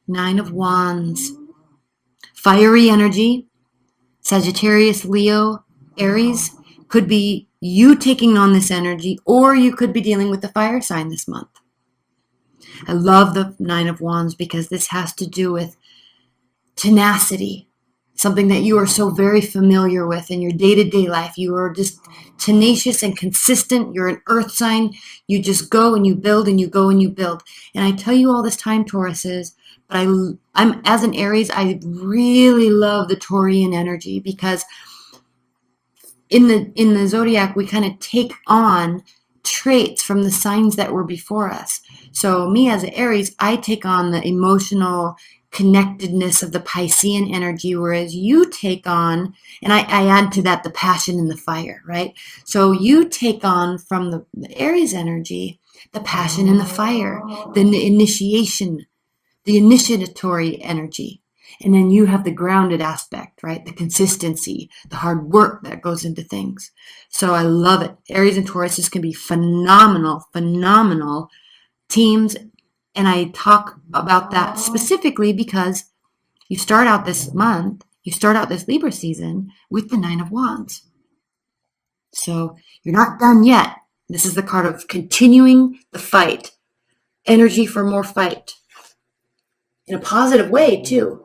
Nine of Wands. Fiery energy. Sagittarius, Leo, Aries. Could be you taking on this energy, or you could be dealing with the fire sign this month. I love the Nine of Wands because this has to do with tenacity, something that you are so very familiar with in your day-to-day life. You are just tenacious and consistent. You're an earth sign. You just go and you build and you go and you build. And I tell you all this time, Tauruses, but I'm as an Aries, I really love the Taurian energy because in the zodiac, we kind of take on traits from the signs that were before us. So me as an Aries, I take on the emotional connectedness of the Piscean energy, whereas you take on, and I add to that the passion and the fire, right? So you take on from the Aries energy, the passion and the fire, the initiation, the initiatory energy. And then you have the grounded aspect, right? The consistency, the hard work that goes into things. So I love it. Aries and Tauruses can be phenomenal, phenomenal teams. And I talk about that specifically because you start out this month, you start out this Libra season with the Nine of Wands. So you're not done yet. This is the card of continuing the fight, energy for more fight in a positive way too.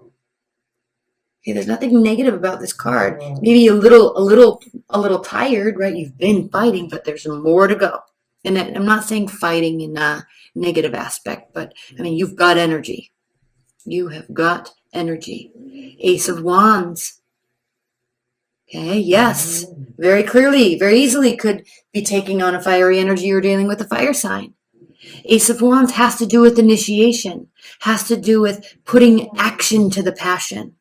Okay, there's nothing negative about this card. Maybe a little tired, right? You've been fighting, but there's more to go. And I'm not saying fighting in a negative aspect, but I mean, you've got energy. You have got energy. Ace of Wands. Okay, yes, very clearly, very easily could be taking on a fiery energy or dealing with a fire sign. Ace of Wands has to do with initiation, has to do with putting action to the passion.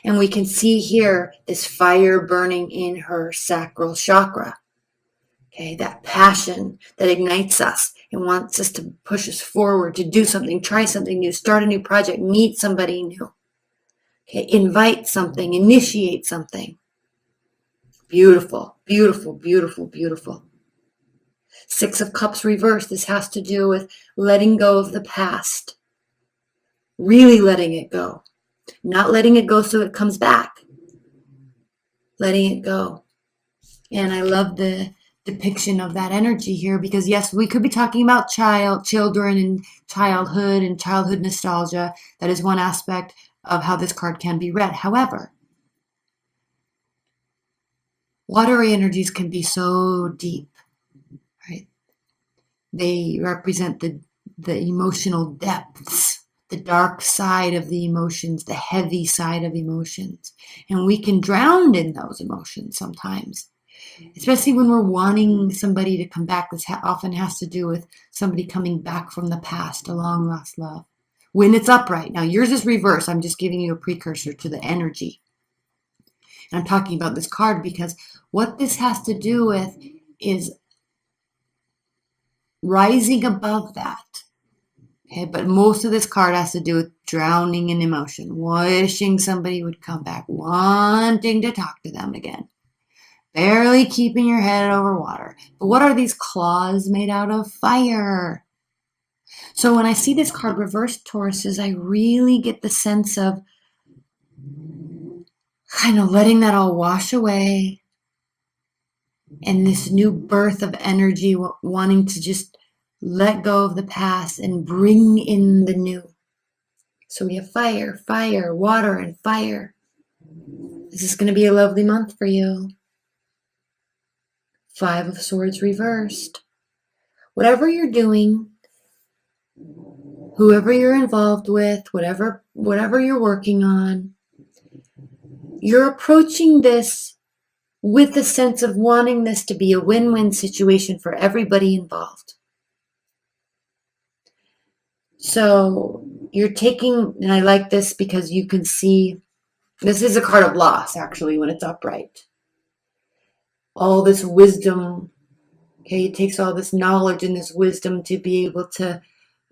And we can see here this fire burning in her sacral chakra. Okay, that passion that ignites us and wants us to push us forward, to do something, try something new, start a new project, meet somebody new. Okay, invite something, initiate something. Beautiful, beautiful, beautiful, beautiful. Six of Cups reversed. This has to do with letting go of the past. Really letting it go. Not letting it go so it comes back. Letting it go. And I love the depiction of that energy here because yes, we could be talking about children and childhood nostalgia. That is one aspect of how this card can be read. However, watery energies can be so deep, right? They represent the emotional depths, the dark side of the emotions, the heavy side of emotions. And we can drown in those emotions sometimes, especially when we're wanting somebody to come back. This often has to do with somebody coming back from the past, a long lost love. When it's upright. Now yours is reverse. I'm just giving you a precursor to the energy. And I'm talking about this card because what this has to do with is rising above that. Okay, but most of this card has to do with drowning in emotion, wishing somebody would come back, wanting to talk to them again, barely keeping your head over water. But what are these claws made out of? Fire. So when I see this card reversed, Tauruses, I really get the sense of kind of letting that all wash away and this new birth of energy, wanting to just let go of the past and bring in the new. So we have fire, fire, water, and fire. This is going to be a lovely month for you. Five of Swords reversed. Whatever you're doing, whoever you're involved with, whatever you're working on, you're approaching this with the sense of wanting this to be a win-win situation for everybody involved. So you're taking, and I like this because you can see, this is a card of loss actually when it's upright. All this wisdom, okay, it takes all this knowledge and this wisdom to be able to,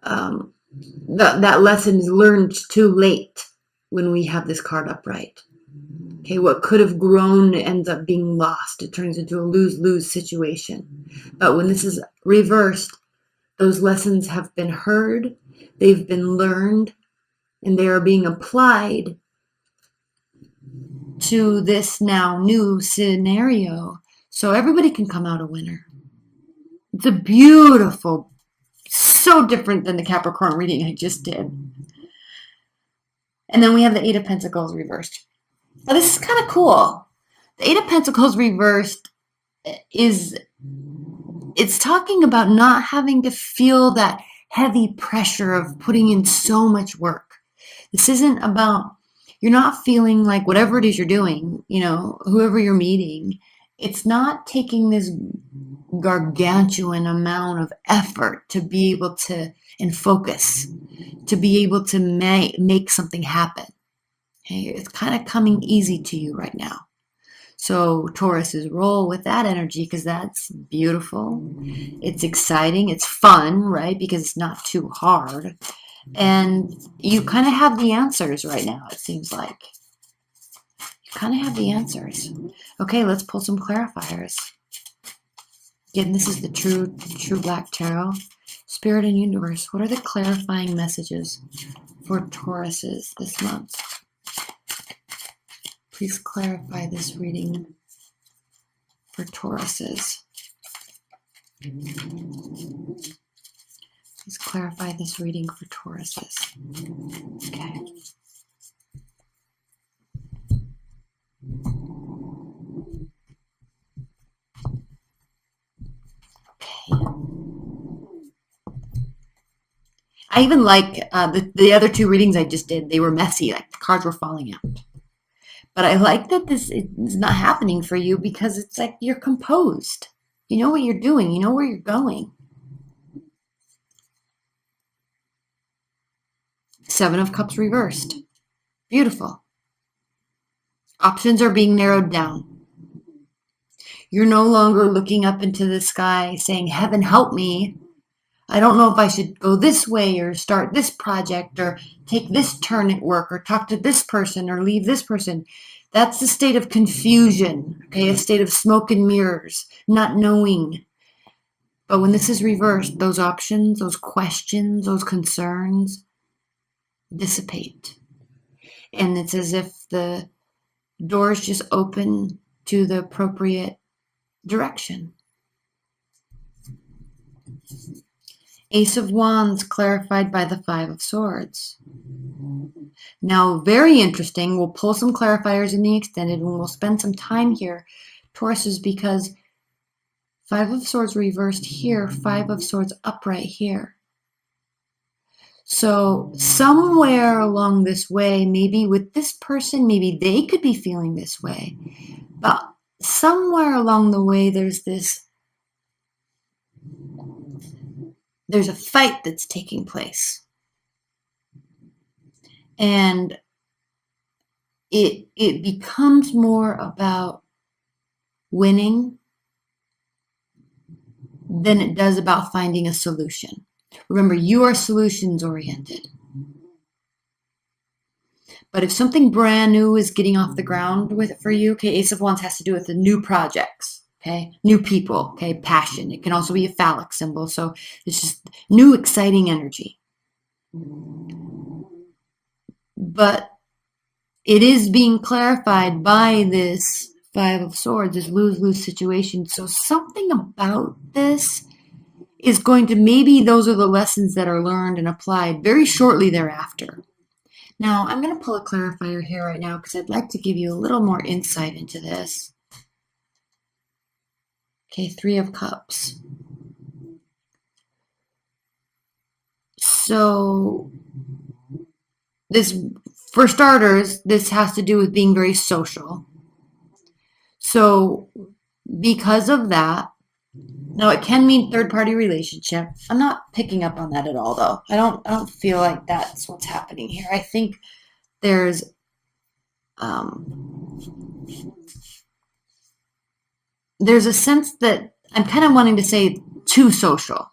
that lesson is learned too late when we have this card upright. Okay, what could have grown ends up being lost. It turns into a lose-lose situation. But when this is reversed, those lessons have been heard, they've been learned, and they are being applied to this now new scenario, so everybody can come out a winner. It's a beautiful, so different than the Capricorn reading I just did. And then we have the Eight of Pentacles reversed. Now this is kind of cool. The Eight of Pentacles reversed it's talking about not having to feel that heavy pressure of putting in so much work. This isn't about, you're not feeling like whatever it is you're doing, whoever you're meeting, it's not taking this gargantuan amount of effort to be able to, and focus, to be able to make something happen. Okay? It's kind of coming easy to you right now. So Taurus's roll with that energy, because that's beautiful. It's exciting. It's fun, right? Because it's not too hard. And you kind of have the answers right now, it seems like. You kind of have the answers. Okay, let's pull some clarifiers. Again, this is the true Black Tarot. Spirit and Universe, what are the clarifying messages for Tauruses this month? Please clarify this reading for Tauruses. Please clarify this reading for Tauruses. Okay. I even like the other two readings I just did. They were messy, like the cards were falling out. But I like that this is not happening for you because it's like you're composed. You know what you're doing. You know where you're going. Seven of Cups reversed. Beautiful. Options are being narrowed down. You're no longer looking up into the sky saying, heaven help me. I don't know if I should go this way or start this project or take this turn at work or talk to this person or leave this person. That's the state of confusion, okay? A state of smoke and mirrors, not knowing. But when this is reversed, those options, those questions, those concerns dissipate. And it's as if the doors just open to the appropriate direction. Ace of Wands clarified by the Five of Swords. Now, very interesting. We'll pull some clarifiers in the extended and we'll spend some time here, Tauruses, because Five of Swords reversed here, Five of Swords upright here. So somewhere along this way, maybe with this person, maybe they could be feeling this way. But somewhere along the way, there's a fight that's taking place. And it becomes more about winning than it does about finding a solution. Remember, you are solutions oriented. But if something brand new is getting off the ground with it for you, okay, Ace of Wands has to do with the new projects, okay, new people, okay, passion. It can also be a phallic symbol, so it's just new, exciting energy. But it is being clarified by this Five of Swords, this lose-lose situation. So something about this is going to, maybe those are the lessons that are learned and applied very shortly thereafter. Now, I'm going to pull a clarifier here right now because I'd like to give you a little more insight into this. Okay, Three of Cups. So, this, for starters, this has to do with being very social. So, because of that, now it can mean third-party relationship. I'm not picking up on that at all, though. I don't feel like that's what's happening here. I think there's a sense that I'm kind of wanting to say too social.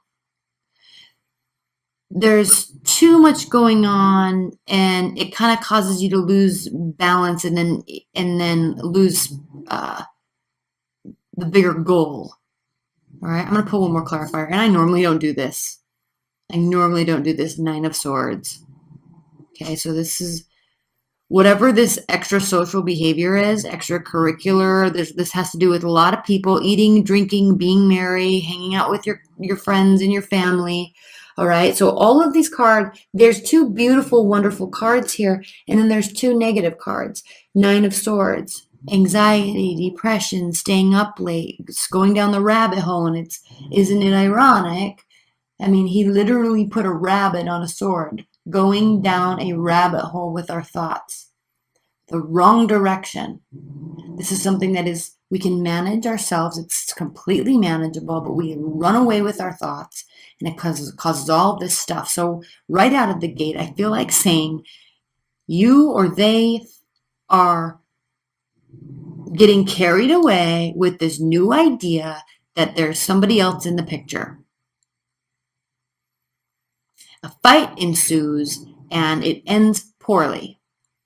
There's too much going on, and it kind of causes you to lose balance, and then lose the bigger goal. All right, I'm going to pull one more clarifier, and I normally don't do this. Nine of Swords. Okay, so this is whatever this extra social behavior is, extracurricular. This has to do with a lot of people eating, drinking, being merry, hanging out with your friends and your family. All right, so all of these cards, there's two beautiful, wonderful cards here, and then there's two negative cards. Nine of Swords, anxiety, depression, staying up late, going down the rabbit hole, and isn't it ironic? I mean, he literally put a rabbit on a sword, going down a rabbit hole with our thoughts, the wrong direction. This is something that we can manage ourselves. It's completely manageable, but we run away with our thoughts, and it causes all this stuff. So right out of the gate, I feel like saying you or they are getting carried away with this new idea that there's somebody else in the picture. A fight ensues, and it ends poorly.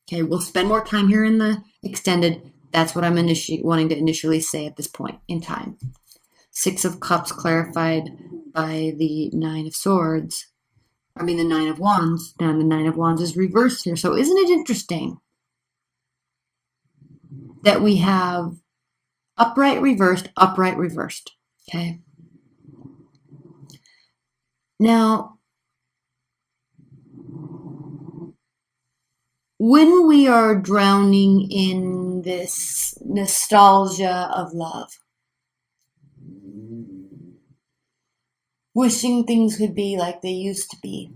Okay, we'll spend more time here in the extended. That's what I'm wanting to initially say at this point in time. Six of Cups clarified by the Nine of Swords. I mean the Nine of Wands. Now the Nine of Wands is reversed here. So isn't it interesting that we have upright, reversed, upright, reversed? Okay. Now, when we are drowning in this nostalgia of love, wishing things could be like they used to be,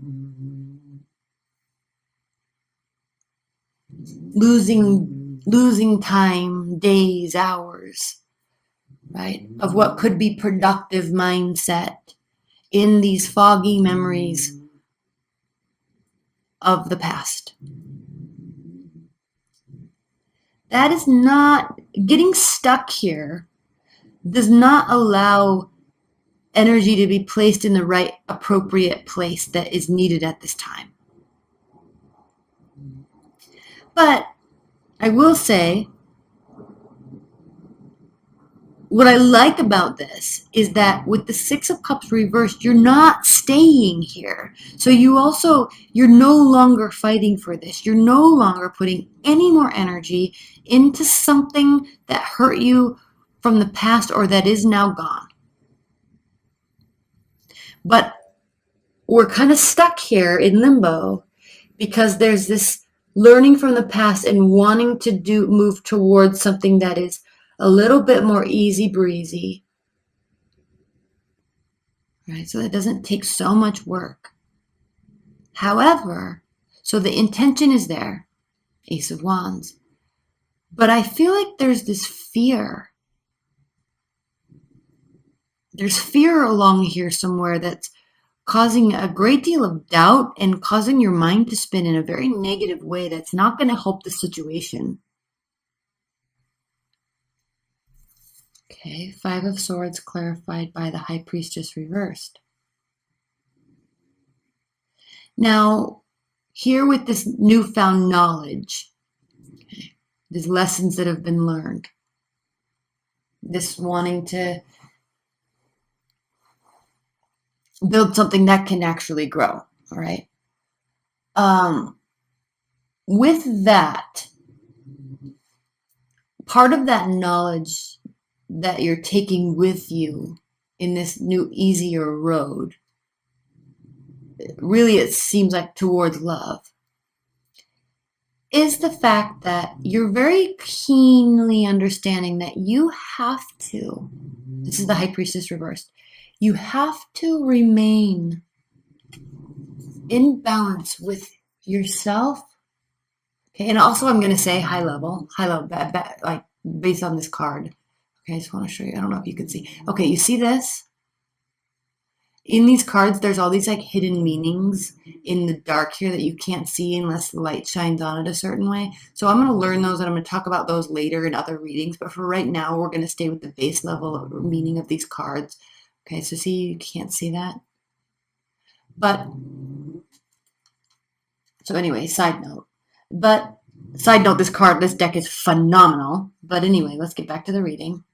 losing time, days, hours, right, of what could be productive mindset in these foggy memories of the past. That is not, getting stuck here does not allow energy to be placed in the right appropriate place that is needed at this time. But I will say, what I like about this is that with the Six of Cups reversed, you're not staying here. So you're no longer fighting for this. You're no longer putting any more energy into something that hurt you from the past or that is now gone. But we're kind of stuck here in limbo because there's this learning from the past and wanting to move towards something that is a little bit more easy breezy, right? So that doesn't take so much work. However, so the intention is there, Ace of Wands, but I feel like there's this fear. There's fear along here somewhere that's causing a great deal of doubt and causing your mind to spin in a very negative way that's not going to help the situation. Okay, Five of Swords clarified by the High Priestess reversed. Now, here with this newfound knowledge, okay, these lessons that have been learned, this wanting to build something that can actually grow, all right? With that, part of that knowledge that you're taking with you in this new, easier road, really it seems like towards love, is the fact that you're very keenly understanding that you have to, this is the High Priestess reversed, you have to remain in balance with yourself. Okay, and also I'm going to say high level, like based on this card. Okay, I just want to show you. I don't know if you can see. Okay, you see this? In these cards, there's all these like hidden meanings in the dark here that you can't see unless the light shines on it a certain way. So I'm going to learn those and I'm going to talk about those later in other readings. But for right now, we're going to stay with the base level meaning of these cards. Okay, so see, you can't see that. But, so anyway, side note. But, side note, this deck is phenomenal. But anyway, let's get back to the reading.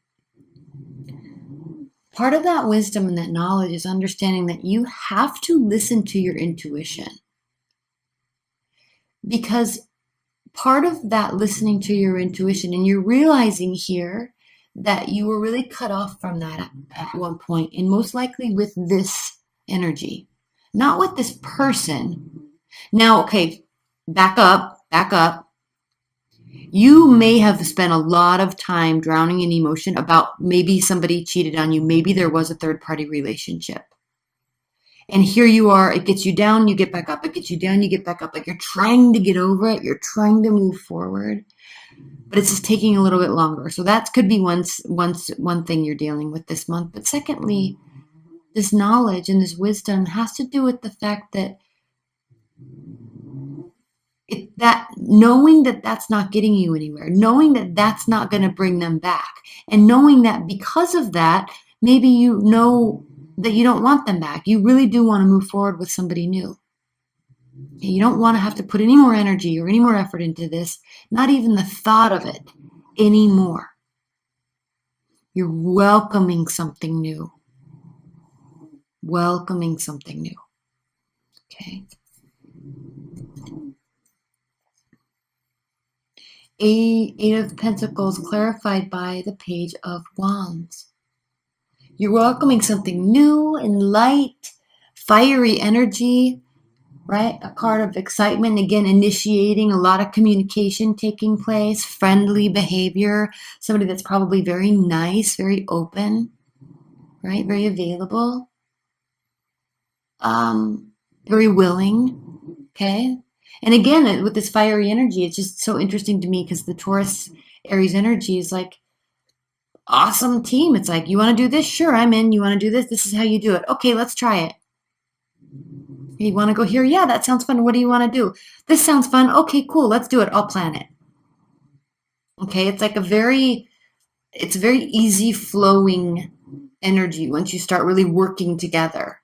Part of that wisdom and that knowledge is understanding that you have to listen to your intuition. because part of that listening to your intuition, and you're realizing here that you were really cut off from that at one point, and most likely with this energy, not with this person. Now, okay, back up, back up. You may have spent a lot of time drowning in emotion about maybe somebody cheated on you, maybe there was a third party relationship. And here you are, it gets you down, you get back up, it gets you down, you get back up. Like you're trying to get over it, you're trying to move forward, but it's just taking a little bit longer. So that could be one thing you're dealing with this month. But secondly, this knowledge and this wisdom has to do with the fact that that knowing that that's not getting you anywhere, knowing that that's not going to bring them back, and knowing that because of that, maybe you know that you don't want them back. You really do want to move forward with somebody new. You don't want to have to put any more energy or any more effort into this, not even the thought of it anymore. You're welcoming something new. Welcoming something new. Okay. Eight of Pentacles clarified by the Page of Wands. You're welcoming something new and light, fiery energy, right? A card of excitement, again, initiating a lot of communication taking place, friendly behavior, somebody that's probably very nice, very open, right? Very available, very willing, okay? And again, with this fiery energy, it's just so interesting to me because the Taurus Aries energy is like awesome team. It's like, you want to do this? Sure, I'm in. You want to do this? This is how you do it. Okay, let's try it. You want to go here? Yeah, that sounds fun. What do you want to do? This sounds fun. Okay, cool. Let's do it. I'll plan it. Okay, it's like it's very easy flowing energy once you start really working together.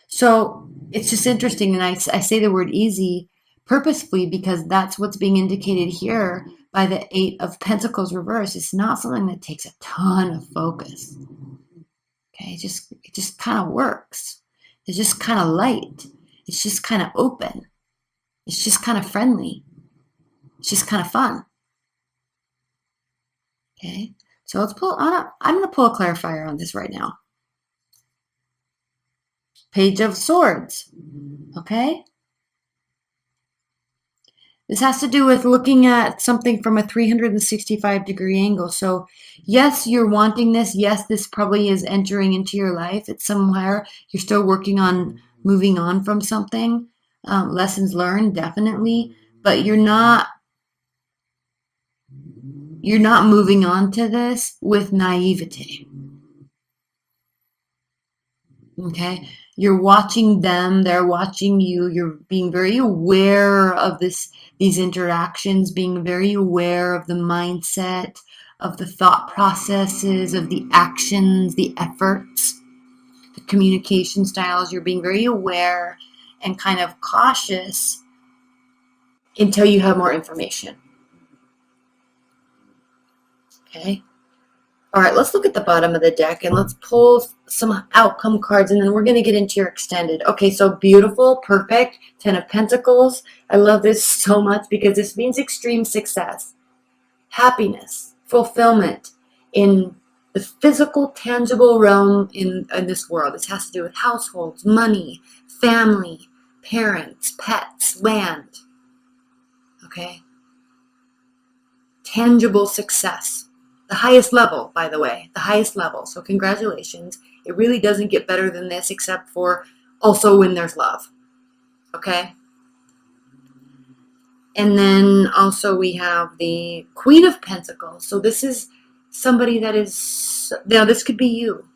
So it's just interesting. And I say the word easy purposefully because that's what's being indicated here by the Eight of Pentacles reverse. It's not something that takes a ton of focus. Okay, it just kind of works. It's just kind of light. It's just kind of open. It's just kind of friendly. It's just kind of fun. Okay, so let's pull on. I'm going to pull a clarifier on this right now. Page of Swords. Okay. This has to do with looking at something from a 365-degree angle. So yes, you're wanting this. Yes, this probably is entering into your life. It's somewhere you're still working on moving on from something. Lessons learned, definitely. But you're not moving on to this with naivete. Okay? You're watching them, they're watching you. You're being very aware of these interactions, being very aware of the mindset, of the thought processes, of the actions, the efforts, the communication styles. You're being very aware and kind of cautious until you have more information. Okay? All right, let's look at the bottom of the deck and let's pull some outcome cards and then we're going to get into your extended. Okay, so beautiful, perfect, 10 of Pentacles. I love this so much because this means extreme success, happiness, fulfillment in the physical, tangible realm in this world. This has to do with households, money, family, parents, pets, land. Okay? Tangible success. The highest level, by the way, the highest level. So congratulations. It really doesn't get better than this except for also when there's love. Okay? And then also we have the Queen of Pentacles. So this is somebody that is, now this could be you.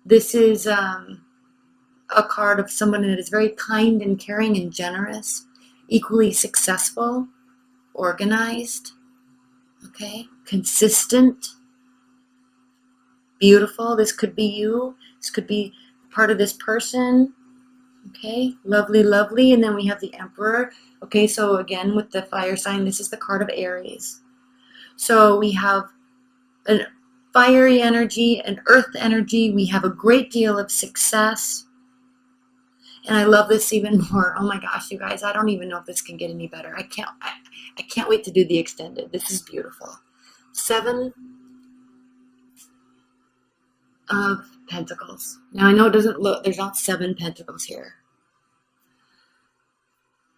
This is a card of someone that is very kind and caring and generous, equally successful, organized, okay, consistent, beautiful. This could be you. This could be part of this person. Okay, lovely, lovely. And then we have the Emperor. Okay, so again, with the fire sign, this is the card of Aries. So we have a fiery energy, an earth energy. We have a great deal of success. And I love this even more. Oh my gosh, you guys, I don't even know if this can get any better. I can't wait to do the extended. This is beautiful. 7 of Pentacles. Now I know it doesn't look, there's not 7 pentacles here.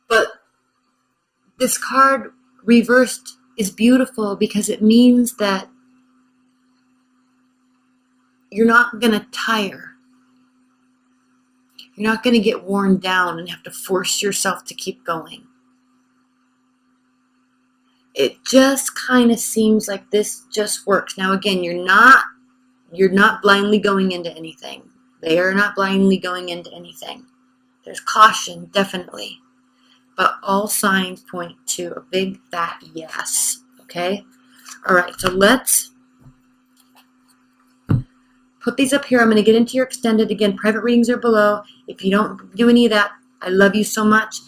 But this card reversed is beautiful because it means that you're not going to tire. You're not going to get worn down and have to force yourself to keep going. It just kind of seems like this just works. Now again, you're not blindly going into anything. They are not blindly going into anything. There's caution, definitely. But all signs point to a big fat yes. Okay? All right, so let's put these up here. I'm going to get into your extended. Again, private readings are below. If you don't do any of that, I love you so much.